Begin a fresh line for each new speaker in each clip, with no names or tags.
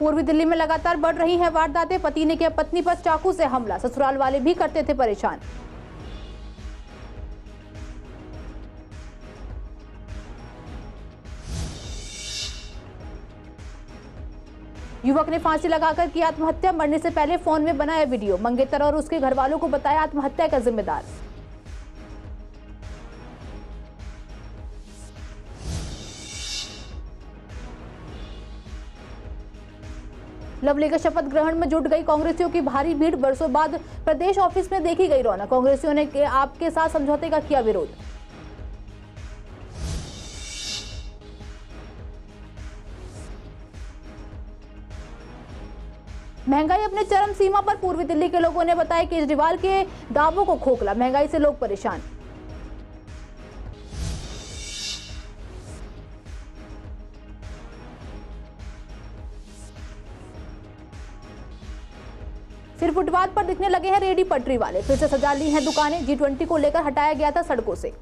पूर्वी दिल्ली में लगातार बढ़ रही हैं वारदातें। पति ने किया पत्नी पर चाकू से हमला, ससुराल वाले भी करते थे परेशान। युवक ने फांसी लगाकर की आत्महत्या, मरने से पहले फोन में बनाया वीडियो, मंगेतर और उसके घर वालों को बताया आत्महत्या का जिम्मेदार। लवली के शपथ ग्रहण में जुट गई कांग्रेसियों की भारी भीड़, बरसों बाद प्रदेश ऑफिस में देखी गई रौनक। कांग्रेसियों ने आपके साथ समझौते का किया विरोध। महंगाई अपने चरम सीमा पर, पूर्वी दिल्ली के लोगों ने बताया केजरीवाल के दावों को खोखला, महंगाई से लोग परेशान। फिर फुटपाथ पर दिखने लगे हैं रेडी पटरी वाले, फिर से सजा ली हैं दुकानें। G20 को लेकर हटाया गया था सड़कों से।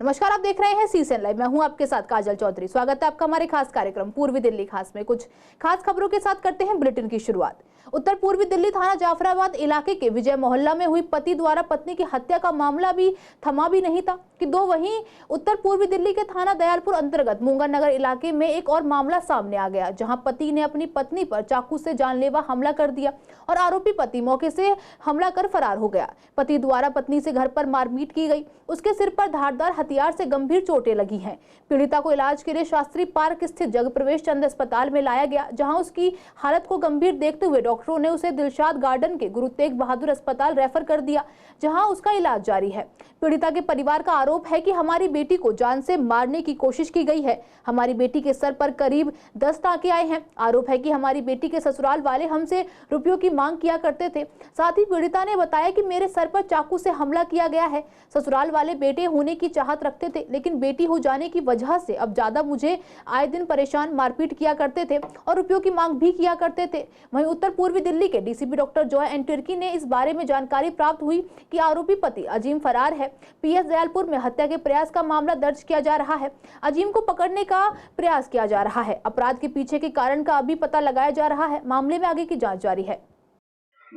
नमस्कार, आप देख रहे हैं CCN लाइव। मैं हूं आपके साथ काजल चौधरी। स्वागत है आपका हमारे खास कार्यक्रम पूर्वी दिल्ली खास में। कुछ खास खबरों के साथ करते हैं बुलेटिन की शुरुआत। उत्तर पूर्वी दिल्ली थाना जाफराबाद इलाके के विजय मोहल्ला में हुई पति द्वारा पत्नी की हत्या का मामला भी थमा भी नहीं था कि वहीं उत्तर पूर्वी दिल्ली के थाना दयालपुर अंतर्गत मुंगन नगर इलाके में एक और मामला सामने आ गया, जहां पति ने अपनी पत्नी पर चाकू से जानलेवा हमला कर दिया और आरोपी पति मौके से हमला कर फरार हो गया। पति द्वारा पत्नी से घर पर मारपीट की गई, उसके सिर पर धारदार हथियार से गंभीर चोटें लगी हैं। पीड़िता को इलाज के लिए शास्त्री पार्क स्थित जगप्रवेश चंद अस्पताल में लाया गया, जहां उसकी हालत को गंभीर देखते हुए डॉक्टरों ने उसे दिलशाद गार्डन के गुरु तेग बहादुर अस्पताल रेफर कर दिया, जहां उसका इलाज जारी है। पीड़िता के परिवार का आरोप है कि हमारी बेटी को जान से मारने की कोशिश की गई है। हमारी बेटी के सर पर करीब 10 टांके आए हैं। आरोप है कि हमारी बेटी के ससुराल वाले हमसे रुपयों की मांग किया करते थे। साथ ही पीड़िता ने बताया कि मेरे सर पर चाकू से हमला किया गया है। ससुराल वाले बेटे होने की चाहत रखते थे, लेकिन बेटी हो जाने की वजह से अब ज्यादा मुझे आए दिन परेशान, मारपीट किया करते थे और रुपयों की मांग भी किया करते थे। वहीं उत्तर पूर्वी दिल्ली के DCP doctor Joy N Tirkey ने इस बारे में जानकारी प्राप्त हुई कि आरोपी पति अजीम फरार है। PS दयालपुर में हत्या के प्रयास का मामला दर्ज किया जा रहा है। अजीम को पकड़ने का प्रयास किया जा रहा है। अपराध के पीछे के कारण का अभी पता लगाया जा रहा है। मामले में आगे की जांच जारी है।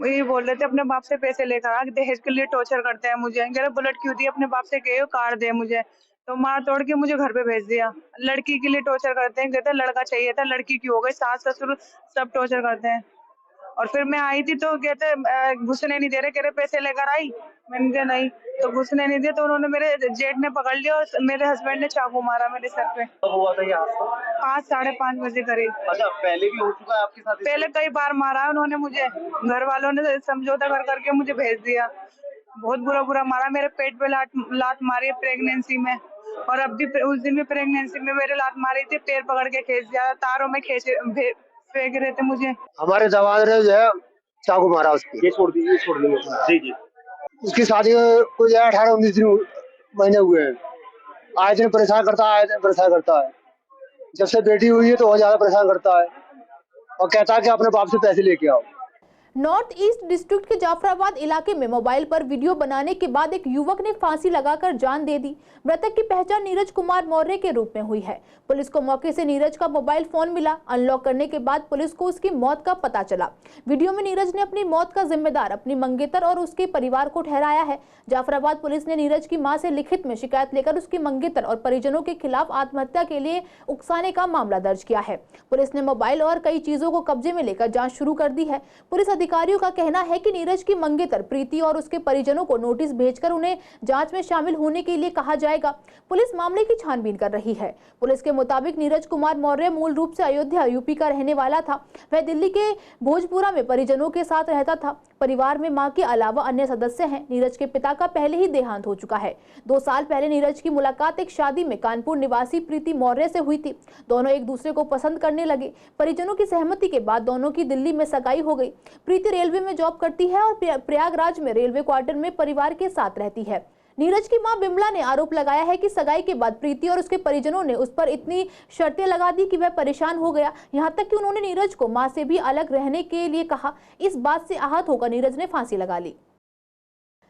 ये बोल रहे थे अपने बाप से पैसे लेकर आ, दहेज के लिए टॉर्चर करते हैं मुझे। कह रहे बुलेट क्यों दी, अपने बाप से कहे कार दे मुझे, तो मार तोड़ के मुझे घर पे भेज दिया। लड़की के लिए टॉर्चर करते हैं, कहते लड़का चाहिए था, लड़की क्यों हो गई, सास ससुर सब टॉर्चर करते हैं। और फिर मैं आई थी तो कहते घुसने नहीं दे रहे, कह रहे पैसे लेकर आई। मैंने कहा नहीं, तो घुसने नहीं दिया, तो उन्होंने मेरे जेठ ने पकड़ लिया और मेरे हस्बैंड ने चाकू मारा मेरे सर पे।
हुआ था यहाँ
5 साढ़े 5 बजे करीब।
अच्छा, पहले भी हो चुका है आपके साथ?
पहले कई बार मारा है उन्होंने मुझे, घर वालों ने समझौता कर करके मुझे भेज दिया। बहुत बुरा मारा, मेरे पेट पे लात मारी है प्रेगनेंसी में, और अब भी उस दिन भी प्रेगनेंसी में मेरे लात मारी थी, पैर पकड़ के खींच दिया, तारों में फेंक रहे थे मुझे।
हमारे जवान ने जो है चाकू मारा उसकी।
ये छोड़ दीजिए जी जी।
उसकी शादी को 18-19 महीने हुए हैं। आए दिन परेशान करता है। जब से बेटी हुई है तो और ज्यादा परेशान करता है और कहता है कि अपने बाप से पैसे लेके आओ।
नॉर्थ ईस्ट डिस्ट्रिक्ट के जाफराबाद इलाके में मोबाइल पर वीडियो बनाने के बाद एक युवक ने फांसी लगाकर जान दे दी। मृतक की पहचान नीरज कुमार मौर्य के रूप में हुई है। पुलिस को मौके से नीरज का मोबाइल फोन मिला। अनलॉक करने के बाद पुलिस को उसकी मौत का पता चला। वीडियो में नीरज ने अपनी मौत का जिम्मेदार अपनी मंगेतर और उसके परिवार को ठहराया है। जाफराबाद पुलिस ने नीरज की मां से लिखित में शिकायत लेकर उसकी मंगेतर और परिजनों के खिलाफ आत्महत्या के लिए उकसाने का मामला दर्ज किया है। पुलिस ने मोबाइल और कई चीजों को कब्जे में लेकर जांच शुरू कर दी है। पुलिस अधिकारियों का कहना है कि नीरज की मंगेतर प्रीति और उसके परिजनों को नोटिस भेजकर उन्हें जांच में शामिल होने के लिए कहा जाएगा। पुलिस मामले की छानबीन कर रही है। पुलिस के मुताबिक नीरज कुमार मौर्य मूल रूप से अयोध्या यूपी का रहने वाला था। वह दिल्ली के भोजपुरा में परिजनों के साथ रहता था। परिवार में मां के अलावा अन्य सदस्य हैं। नीरज के पिता का पहले ही देहांत हो चुका है। 2 साल पहले नीरज की मुलाकात एक शादी में कानपुर निवासी प्रीति मौर्य से हुई थी। दोनों एक दूसरे को पसंद करने लगे। परिजनों की सहमति के बाद दोनों की दिल्ली में सगाई हो गई। प्रीति रेलवे में जॉब करती है और प्रयागराज में रेलवे क्वार्टर में परिवार के साथ रहती है। नीरज की मां बिमला ने आरोप लगाया है कि सगाई के बाद प्रीति और उसके परिजनों ने उस पर इतनी शर्तें लगा दी कि वह परेशान हो गया। यहां तक कि उन्होंने नीरज को मां से भी अलग रहने के लिए कहा। इस बात से आहत होकर नीरज ने फांसी लगा ली।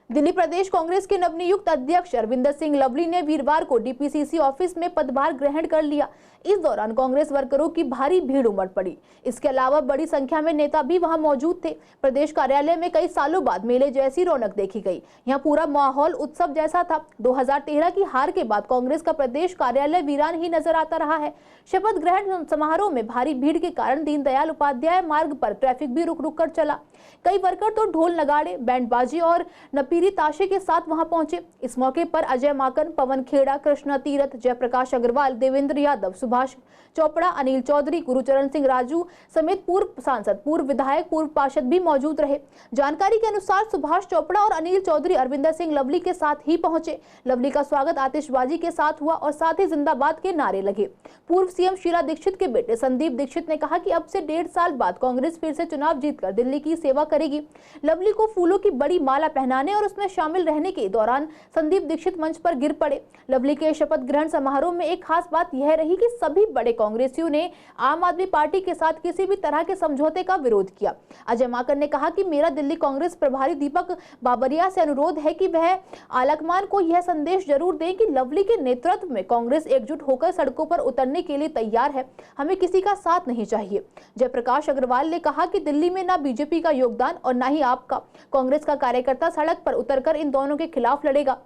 दिल्ली प्रदेश कांग्रेस के नवनियुक्त अध्यक्ष अरविंदर सिंह लवली ने वीरवार को डीपीसीसी ऑफिस में पदभार ग्रहण कर लिया। इस दौरान कांग्रेस वर्करों की भारी भीड़ उमड़ पड़ी। इसके अलावा बड़ी संख्या में नेता भी वहां मौजूद थे। प्रदेश कार्यालय में कई सालों बाद मेले जैसी रौनक देखी गई। यहां पूरा माहौल उत्सव जैसा था। 2013 की हार के बाद कांग्रेस का प्रदेश कार्यालय वीरान ही नजर आता रहा है। शपथ ग्रहण समारोह में भारी भीड़ के कारण दीनदयाल उपाध्याय मार्ग पर ट्रैफिक भी रुक रुक कर चला। कई वर्कर तो ढोल नगाड़े, बैंडबाजी और नपीरी ताशे के साथ वहां पहुंचे। इस मौके पर अजय माकन, पवन खेड़ा, कृष्णा तीरथ, जयप्रकाश अग्रवाल, देवेंद्र यादव, सुभाष चोपड़ा, अनिल चौधरी, गुरुचरण सिंह राजू समेत पूर्व सांसद, पूर्व विधायक, पूर्व पार्षद भी मौजूद रहे। जानकारी के अनुसार सुभाष चोपड़ा और अनिल चौधरी अरविंदर सिंह लवली के साथ ही पहुंचे। लवली का स्वागत आतिशबाजी के साथ हुआ और साथ ही जिंदाबाद के नारे लगे। पूर्व सीएम शीला दीक्षित के बेटे संदीप दीक्षित ने कहा कि अब से 1.5 साल बाद कांग्रेस फिर से चुनाव जीतकर दिल्ली की सेवा करेगी। लवली को फूलों की बड़ी माला पहनाने और उसमें शामिल रहने के दौरान संदीप दीक्षित मंच पर गिर पड़े। लवली के शपथ ग्रहण समारोह में एक खास बात यह रही कि सभी बड़े कांग्रेसियों ने आम आदमी पार्टी के साथ किसी भी तरह के समझौते का विरोध किया। अजय माकन ने कहा कि मेरा दिल्ली कांग्रेस प्रभारी दीपक बाबरिया से अनुरोध है कि वह आलाकमान को यह संदेश जरूर दें कि लवली के नेतृत्व में कांग्रेस एकजुट होकर सड़कों पर उतरने के लिए तैयार है। हमें किसी का साथ नहीं चाहिए। जयप्रकाश अग्रवाल ने कहा कि दिल्ली में ना बीजेपी का योगदान और ना ही आपका। कांग्रेस का कार्यकर्ता सड़क पर उतरकर इन दोनों के खिलाफ लड़ेगा।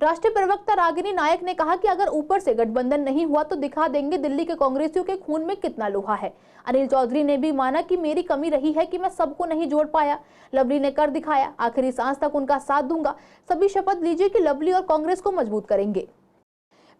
राष्ट्रीय प्रवक्ता रागिनी नायक ने कहा कि अगर ऊपर से गठबंधन नहीं हुआ तो दिखा देंगे दिल्ली के कांग्रेसियों के खून में कितना लोहा है। अनिल चौधरी ने भी माना कि मेरी कमी रही है कि मैं सबको नहीं जोड़ पाया। लवली ने कर दिखाया। आखिरी सांस तक उनका साथ दूंगा। सभी शपथ लीजिए कि लवली और कांग्रेस को मजबूत करेंगे।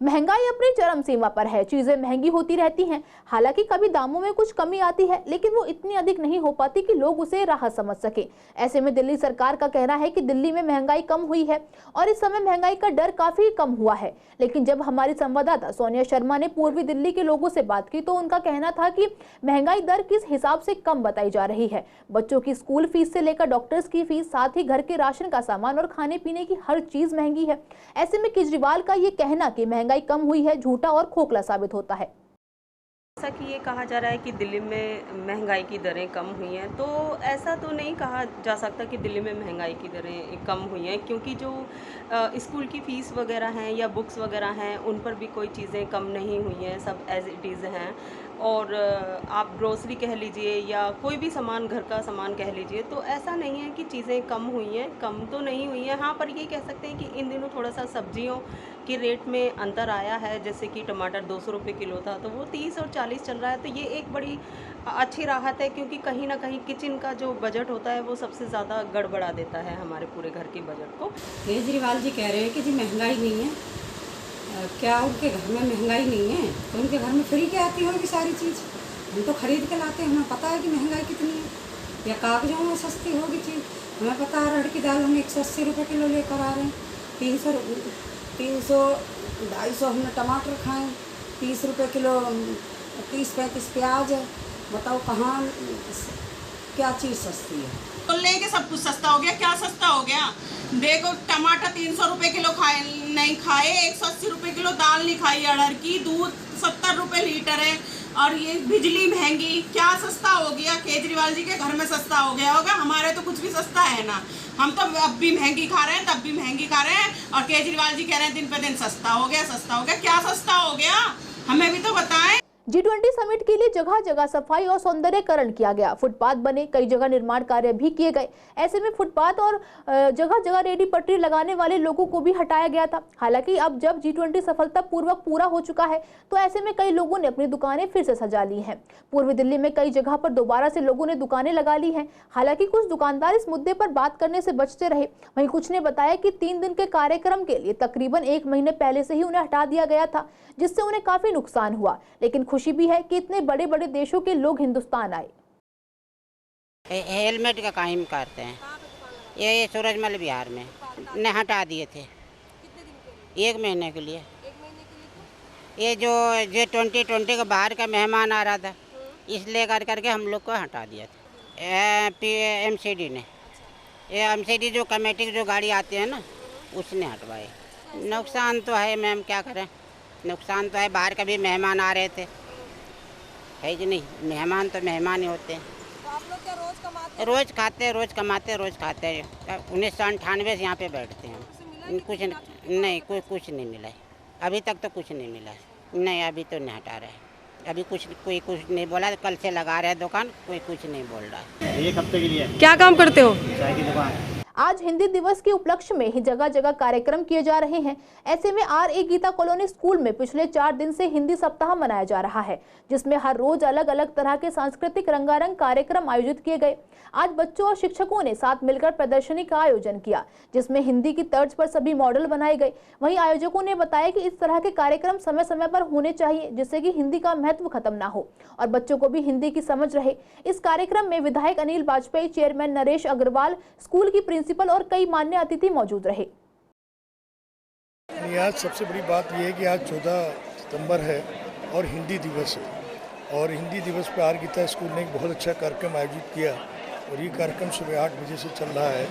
महंगाई अपनी चरम सीमा पर है। चीजें महंगी होती रहती हैं। हालांकि कभी दामों में कुछ कमी आती है, लेकिन वो इतनी अधिक नहीं हो पाती कि लोग उसे राहत समझ सके। ऐसे में दिल्ली सरकार का कहना है कि दिल्ली में महंगाई कम हुई है और इस समय महंगाई का डर काफी कम हुआ है। लेकिन जब हमारी संवाददाता सोनिया शर्मा ने पूर्वी दिल्ली के लोगों से बात की तो उनका कहना था कि महंगाई दर किस हिसाब से कम बताई जा रही है। बच्चों की स्कूल फीस से लेकर डॉक्टर्स की फीस, साथ ही घर के राशन का सामान और खाने पीने की हर चीज महंगी है। ऐसे में केजरीवाल का ये कहना कि महंगाई कम हुई है झूठा और खोखला साबित होता है।
जैसा कि ये कहा जा रहा है कि दिल्ली में महंगाई की दरें कम हुई हैं, तो ऐसा तो नहीं कहा जा सकता कि दिल्ली में महंगाई की दरें कम हुई हैं, क्योंकि जो स्कूल की फ़ीस वगैरह हैं या बुक्स वगैरह हैं उन पर भी कोई चीज़ें कम नहीं हुई हैं, सब एज इट इज़ हैं। और आप ग्रोसरी कह लीजिए या कोई भी सामान, घर का सामान कह लीजिए, तो ऐसा नहीं है कि चीज़ें कम हुई हैं, कम तो नहीं हुई हैं। हाँ, पर ये कह सकते हैं कि इन दिनों थोड़ा सा सब्जियों के रेट में अंतर आया है। जैसे कि टमाटर 200 रुपये किलो था तो वो 30 और 40 चल रहा है। तो ये एक बड़ी अच्छी राहत है, क्योंकि कहीं ना कहीं किचन का जो बजट होता है वो सबसे ज़्यादा गड़बड़ा देता है हमारे पूरे घर के बजट को।
केजरीवाल जी कह रहे हैं कि जी महंगाई नहीं है। क्या उनके घर में महंगाई नहीं है? तो उनके घर में फ्री के आती होगी सारी चीज़। हम तो खरीद के लाते हैं, हमें पता है कि महंगाई कितनी है। या कागजों में सस्ती होगी चीज़, हमें पता है। अरहर की दाल हम 180 रुपये किलो लेकर आ रहे हैं। 300 250 हमने टमाटर खाएँ, 30 रुपये किलो 30-35 प्याज है। बताओ कहाँ क्या चीज़ सस्ती है?
तो लेके सब कुछ सस्ता हो गया। क्या सस्ता हो गया? देखो, टमाटर 300 रुपये किलो नहीं खाए, 180 रुपये किलो दाल नहीं खाई अरहर की, दूध 70 रुपये लीटर है, और ये बिजली महंगी। क्या सस्ता हो गया? केजरीवाल जी के घर में सस्ता हो गया होगा, हमारे तो कुछ भी सस्ता है ना। हम तो अब भी महंगी खा रहे हैं, तब भी महंगी खा रहे हैं, और केजरीवाल जी कह रहे हैं दिन पे दिन सस्ता हो गया, सस्ता हो गया। क्या सस्ता हो गया? हमें भी तो बताएं।
G20 समिट के लिए जगह जगह सफाई और सौंदर्यकरण किया गया। फुटपाथ बने, कई जगह निर्माण कार्य भी किए गए। ऐसे में फुटपाथ और जगह जगह रेडी पटरी लगाने वाले लोगों को भी हटाया गया था। हालांकि अब जब G20 सफलतापूर्वक पूरा हो चुका है तो ऐसे में कई लोगों ने अपनी दुकानें फिर से सजा ली हैं। पूर्वी दिल्ली में कई जगह पर दोबारा से लोगों ने दुकानें लगा ली हैं। हालांकि कुछ दुकानदार इस मुद्दे पर बात करने से बचते रहे। वहीं कुछ ने बताया कि 3 दिन के कार्यक्रम के लिए तकरीबन 1 महीने पहले से ही उन्हें हटा दिया गया था, जिससे उन्हें काफी नुकसान हुआ। लेकिन खुशी भी है कि इतने बड़े बड़े देशों के लोग हिंदुस्तान आए।
हेलमेट का काम करते हैं, ये सूरजमल बिहार में ने हटा दिए थे। 1 महीने के लिए। ये जो G20 का बाहर का मेहमान आ रहा था, इसलिए करके हम लोग को हटा दिया था MCD ने। ये MCD जो कमेटी की जो गाड़ी आती है ना, उसने हटवाए। नुकसान तो है मैम, क्या करें, नुकसान तो है। बाहर का भी मेहमान आ रहे थे, है कि नहीं, मेहमान तो मेहमान ही होते हैं।
तो आप लोग क्या रोज कमाते हैं?
रोज खाते, रोज कमाते, रोज खाते हैं। 1998 से यहाँ पे बैठते हैं। कुछ नहीं, कुछ नहीं मिला है अभी तक, तो कुछ नहीं मिला है। नहीं, अभी तो नहीं हटा रहे हैं, अभी कोई कुछ नहीं बोला। कल से लगा रहे हैं दुकान, कोई कुछ नहीं बोल रहा है।
एक हफ्ते के लिए
क्या काम करते हो?
चाय की दुकान।
आज हिंदी दिवस के उपलक्ष्य में ही जगह जगह कार्यक्रम किए जा रहे हैं। ऐसे में RA गीता कॉलोनी स्कूल में पिछले 4 दिन से हिंदी सप्ताह मनाया जा रहा है, जिसमें हर रोज अलग अलग तरह के सांस्कृतिक रंगारंग कार्यक्रम आयोजित किए गए। आज बच्चों और शिक्षकों ने साथ मिलकर प्रदर्शनी का आयोजन किया, जिसमें हिंदी की तर्ज पर सभी मॉडल बनाए गए। वहीं आयोजकों ने बताया कि इस तरह के कार्यक्रम समय समय पर होने चाहिए, जिससे कि हिंदी का महत्व खत्म ना हो और बच्चों को भी हिंदी की समझ रहे। इस कार्यक्रम में विधायक अनिल वाजपेयी, चेयरमैन नरेश अग्रवाल, स्कूल की प्रिंसिपल और कई मान्य अतिथि मौजूद रहे।
आज सबसे बड़ी बात यह है कि आज 14 सितंबर है और हिंदी दिवस है, और हिंदी दिवस पर आर गीता स्कूल ने एक बहुत अच्छा कार्यक्रम आयोजित किया, और ये कार्यक्रम सुबह 8 बजे से चल रहा है,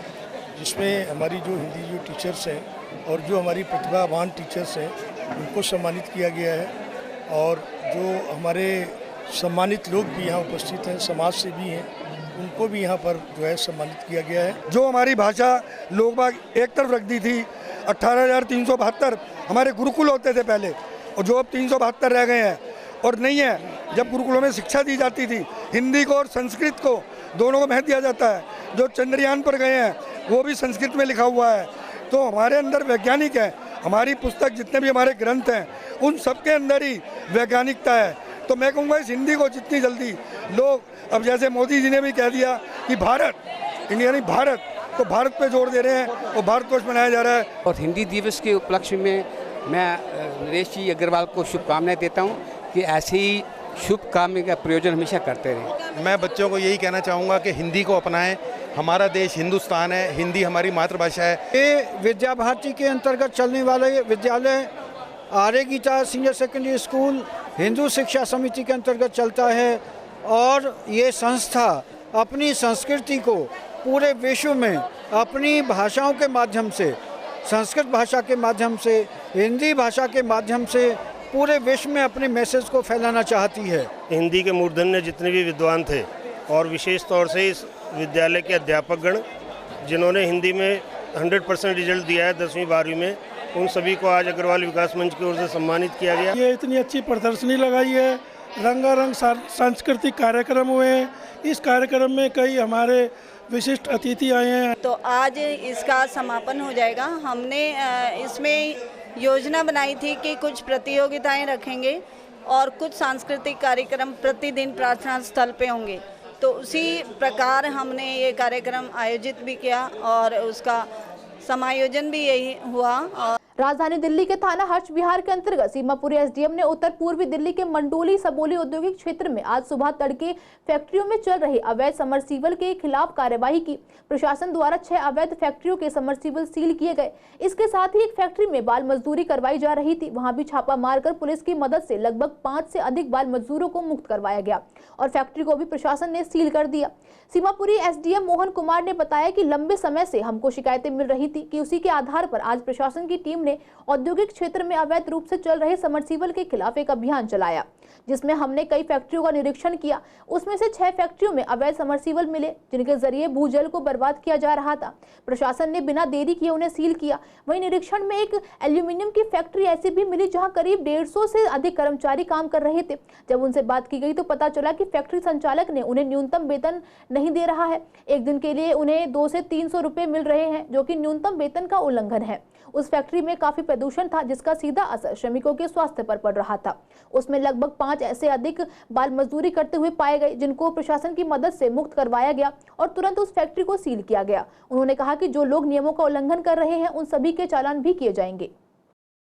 जिसमें हमारी जो हिंदी जो टीचर्स हैं और जो हमारी प्रतिभावान टीचर्स हैं उनको सम्मानित किया गया है, और जो हमारे सम्मानित लोग भी यहाँ उपस्थित हैं, समाज से भी हैं, उनको भी यहाँ पर जो है सम्मानित किया गया है। जो हमारी भाषा लोग बाग एक तरफ रख दी थी, 18,372 हमारे गुरुकुल होते थे पहले, और जो अब 372 रह गए हैं और नहीं है। जब गुरुकुलों में शिक्षा दी जाती थी, हिंदी को और संस्कृत को दोनों को महत्व दिया जाता है। जो चंद्रयान पर गए हैं वो भी संस्कृत में लिखा हुआ है। तो हमारे अंदर वैज्ञानिक है, हमारी पुस्तक जितने भी हमारे ग्रंथ हैं उन सब के अंदर ही वैज्ञानिकता है। तो मैं कहूँगा इस हिंदी को जितनी जल्दी लोग, अब जैसे मोदी जी ने भी कह दिया कि भारत, इंडिया नहीं भारत, तो भारत पे जोर दे रहे हैं और भारत वर्ष मनाया जा रहा है।
और हिंदी दिवस के उपलक्ष्य में मैं नरेश जी अग्रवाल को शुभकामनाएं देता हूं कि ऐसे ही शुभ काम का प्रयोजन हमेशा करते रहें।
मैं बच्चों को यही कहना चाहूँगा कि हिंदी को अपनाएं। हमारा देश हिंदुस्तान है, हिंदी हमारी मातृभाषा है।
ये विद्या भारती के अंतर्गत चलने वाले विद्यालय RA Geeta senior secondary school Hindu Shiksha Samiti के अंतर्गत चलता है, और ये संस्था अपनी संस्कृति को पूरे विश्व में अपनी भाषाओं के माध्यम से, संस्कृत भाषा के माध्यम से, हिंदी भाषा के माध्यम से पूरे विश्व में अपने मैसेज को फैलाना चाहती है।
हिंदी के मूर्धन्य जितने भी विद्वान थे, और विशेष तौर से इस विद्यालय के अध्यापकगण जिन्होंने हिंदी में 100% रिजल्ट दिया है 10वीं 12वीं में, उन सभी को आज अग्रवाल विकास मंच की ओर से सम्मानित किया गया।
ये इतनी अच्छी प्रदर्शनी लगाई है, रंगारंग सांस्कृतिक कार्यक्रम हुए हैं। इस कार्यक्रम में कई हमारे विशिष्ट अतिथि आए हैं।
तो आज इसका समापन हो जाएगा। हमने इसमें योजना बनाई थी कि कुछ प्रतियोगिताएं रखेंगे और कुछ सांस्कृतिक कार्यक्रम प्रतिदिन प्रार्थना स्थल पे होंगे। तो उसी प्रकार हमने ये कार्यक्रम आयोजित भी किया और उसका समायोजन भी यही हुआ।
राजधानी दिल्ली के थाना हर्ष विहार के अंतर्गत सीमापुरी SDM ने उत्तर पूर्वी दिल्ली के मंडोली सबोली औद्योगिक क्षेत्र में आज सुबह तड़के फैक्ट्रियों में चल रहे अवैध समरसीबल के खिलाफ कार्यवाही की। प्रशासन द्वारा 6 अवैध फैक्ट्रियों के समरसीबल सील किए गए। इसके साथ ही एक फैक्ट्री में बाल मजदूरी करवाई जा रही थी, वहां भी छापा मारकर पुलिस की मदद से लगभग 5 से अधिक बाल मजदूरों को मुक्त करवाया गया और फैक्ट्री को भी प्रशासन ने सील कर दिया। सीमापुरी SDM मोहन कुमार ने बताया कि लंबे समय से हमको शिकायतें मिल रही थी कि उसी के आधार पर आज प्रशासन की टीम ने औद्योगिक क्षेत्र में अवैध रूप से चल रहे समरसीबल के खिलाफ एक अभियान चलाया, जिसमें हमने कई फैक्ट्रियों का निरीक्षण किया। उसमें से 6 फैक्ट्रियों में अवैध समरसीबल मिले, जिनके जरिए भूजल को बर्बाद किया जा रहा था। प्रशासन ने बिना देरी किए उन्हें सील किया। वहीं निरीक्षण में एक एल्यूमिनियम की फैक्ट्री ऐसी भी मिली जहां करीब 150 से अधिक कर्मचारी काम कर रहे थे। जब उनसे बात की गई तो पता चला कि फैक्ट्री संचालक ने उन्हें न्यूनतम वेतन नहीं दे रहा है। एक दिन के लिए उन्हें 200 से 300 रुपए मिल रहे हैं, जो कि न्यूनतम वेतन का उल्लंघन है। उस फैक्ट्री में काफी प्रदूषण था, जिसका सीधा असर श्रमिकों के स्वास्थ्य पर पड़ रहा था। उसमें लगभग 5 ऐसे अधिक बाल मजदूरी करते हुए पाए गए, जिनको प्रशासन की मदद से मुक्त करवाया गया और तुरंत उस फैक्ट्री को सील किया गया। उन्होंने कहा कि जो लोग नियमों का उल्लंघन कर रहे हैं उन सभी के चालान भी किए जाएंगे।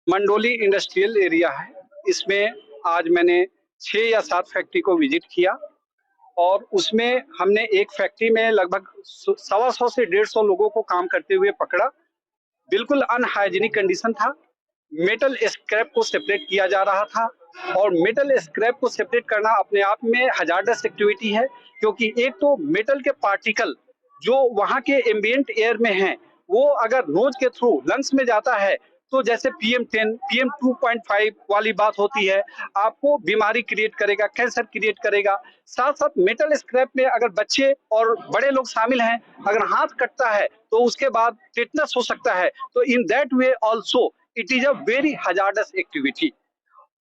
मंडोली इंडस्ट्रियल एरिया है, इसमें आज मैंने 6 या 7 फैक्ट्री को विजिट किया और उसमें हमने एक फैक्ट्री में लगभग 125 से 150 लोगों को काम करते हुए पकड़ा। बिल्कुल अनहाइजीनिक कंडीशन था। मेटल स्क्रैप को सेपरेट किया जा रहा था और मेटल स्क्रैप को सेपरेट करना अपने आप में हजार्डस एक्टिविटी है, क्योंकि एक तो मेटल के पार्टिकल जो वहाँ के एम्बिएंट एयर में हैं वो अगर नोज के थ्रू लंग्स में जाता है तो जैसे PM10, PM 2.5 वाली बात होती है, आपको बीमारी क्रिएट करेगा, कैंसर क्रिएट करेगा। साथ साथ मेटल स्क्रैप में अगर बच्चे और बड़े लोग शामिल हैं, अगर हाथ कटता है तो उसके बाद टेटनस हो सकता है। तो in that way also it is a very hazardous activity.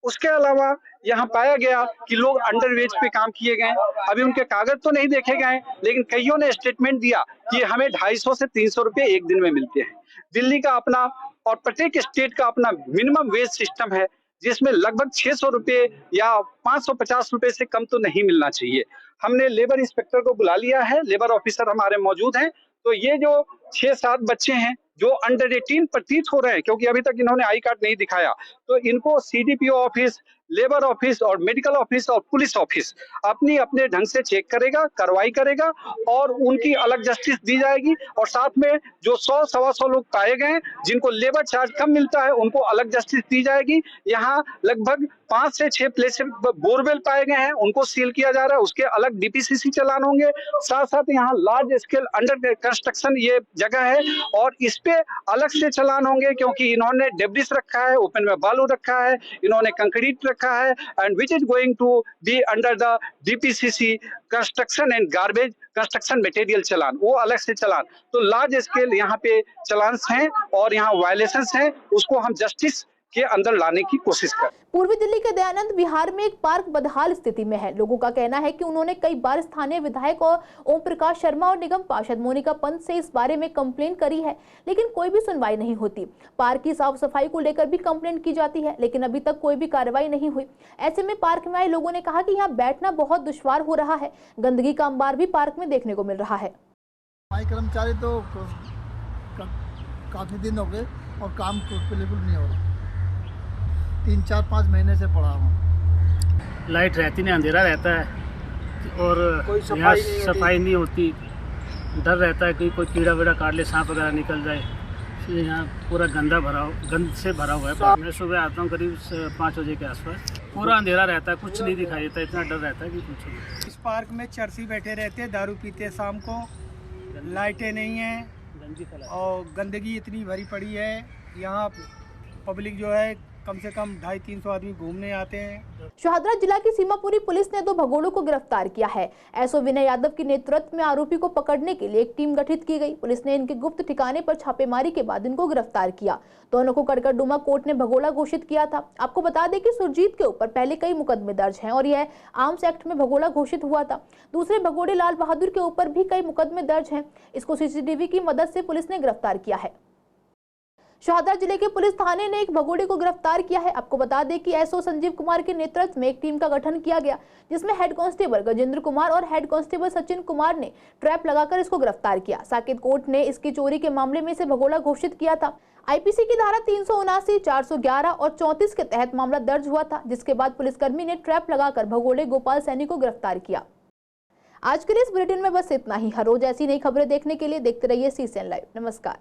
उसके अलावा यहाँ पाया गया कि लोग अंडरवेज पे काम किए गए। अभी उनके कागज तो नहीं देखे गए, लेकिन कईयों ने स्टेटमेंट दिया कि हमें 250 से 300 रुपए एक दिन में मिलते हैं। दिल्ली का अपना और प्रत्येक स्टेट का अपना मिनिमम वेज सिस्टम है, जिसमें लगभग 600 रुपए या 550 रुपए से कम तो नहीं मिलना चाहिए। हमने लेबर इंस्पेक्टर को बुला लिया है, लेबर ऑफिसर हमारे मौजूद हैं। तो ये जो 6-7 बच्चे हैं जो अंडर 18 प्रतीत हो रहे हैं, क्योंकि अभी तक इन्होंने आई कार्ड नहीं दिखाया, तो इनको CDPO ऑफिस, लेबर ऑफिस और मेडिकल ऑफिस और पुलिस ऑफिस अपनी अपने ढंग से चेक करेगा, कार्रवाई करेगा और उनकी अलग जस्टिस दी जाएगी। और साथ में जो 100-125 लोग पाए गए जिनको लेबर चार्ज कम मिलता है, उनको अलग जस्टिस दी जाएगी। यहाँ लगभग 5 से 6 प्लेस बोरवेल पाए गए हैं, उनको सील किया जा रहा है, उसके अलग DPCC चलान होंगे। साथ साथ यहाँ लार्ज स्केल अंडर कंस्ट्रक्शन ये जगह है और इस पे अलग से चलान होंगे, क्योंकि इन्होंने डेब्रिस रखा है, ओपन में बालू रखा है, इन्होंने कंक्रीट रखा है, and which is going to be under the DPCC construction and garbage construction material challan, वो अलग से चलान। तो लार्ज स्केल यहाँ पे चलान्स हैं और यहाँ वायलेशंस हैं, उसको हम जस्टिस के अंदर लाने की कोशिश कर।
पूर्वी दिल्ली के दयानंद विहार में एक पार्क बदहाल स्थिति में है। लोगों का कहना है कि उन्होंने कई बार स्थानीय विधायक और ओम प्रकाश शर्मा और निगम पार्षद मोनिका पंत से इस बारे में कंप्लेंट करी है, लेकिन कोई भी सुनवाई नहीं होती। पार्क की साफ सफाई को लेकर भी कंप्लेंट की जाती है, लेकिन अभी तक कोई भी कार्रवाई नहीं हुई। ऐसे में पार्क में आए लोगों ने कहा कि यहाँ बैठना बहुत दुश्वार हो रहा है। गंदगी का अंबार भी पार्क में देखने को मिल रहा है।
कर्मचारी तो काफी दिन हो गए और काम बिल्कुल नहीं हो रहा। 3-4-5 महीने से पड़ा हूँ।
लाइट रहती नहीं, अंधेरा रहता है और यहाँ सफाई नहीं होती। डर रहता है कि कोई कीड़ा वीड़ा काट ले, सांप वगैरह निकल जाए। इसलिए यहाँ पूरा गंद से भरा हुआ है। मैं सुबह आता हूँ करीब 5 बजे के आसपास, पूरा अंधेरा रहता है, कुछ नहीं दिखाई देता, इतना डर रहता है कि कुछ नहीं।
इस पार्क में चरसी बैठे रहते हैं, दारू पीते हैं शाम को, लाइटें नहीं हैं और गंदगी इतनी भरी पड़ी है। यहाँ पब्लिक जो है कम से कम 250-300 आदमी घूमने आते हैं।
शाहदरा जिला की सीमापुरी पुलिस ने 2 भगोड़ों को गिरफ्तार किया है। एसओ विनय यादव के नेतृत्व में आरोपी को पकड़ने के लिए एक टीम गठित की गई। पुलिस ने इनके गुप्त ठिकाने पर छापेमारी के बाद इनको गिरफ्तार किया। दोनों को कड़कड़डुमा कोर्ट ने भगोड़ा घोषित किया था। आपको बता दें कि सुरजीत के ऊपर पहले कई मुकदमे दर्ज हैं और यह आर्म्स एक्ट में भगोड़ा घोषित हुआ था। दूसरे भगोड़े लाल बहादुर के ऊपर भी कई मुकदमे दर्ज हैं। इसको CCTV की मदद से पुलिस ने गिरफ्तार किया है। शाहदरा जिले के पुलिस थाने ने एक भगोड़े को गिरफ्तार किया है। आपको बता दें कि एसओ संजीव कुमार के नेतृत्व में एक टीम का गठन किया गया, जिसमें हेड कांस्टेबल गजेंद्र कुमार और हेड कांस्टेबल सचिन कुमार ने ट्रैप लगाकर इसको गिरफ्तार किया। साकेत कोर्ट ने इसकी चोरी के मामले में इसे भगोड़ा घोषित किया था। IPC की धारा 379, 411 और 34 के तहत मामला दर्ज हुआ था, जिसके बाद पुलिसकर्मी ने ट्रैप लगाकर भगोड़े गोपाल सैनी को गिरफ्तार किया। आज के लिए इस बुलेटिन में बस इतना ही। हर रोज ऐसी नई खबरें देखने के लिए देखते रहिए CCN लाइव। नमस्कार।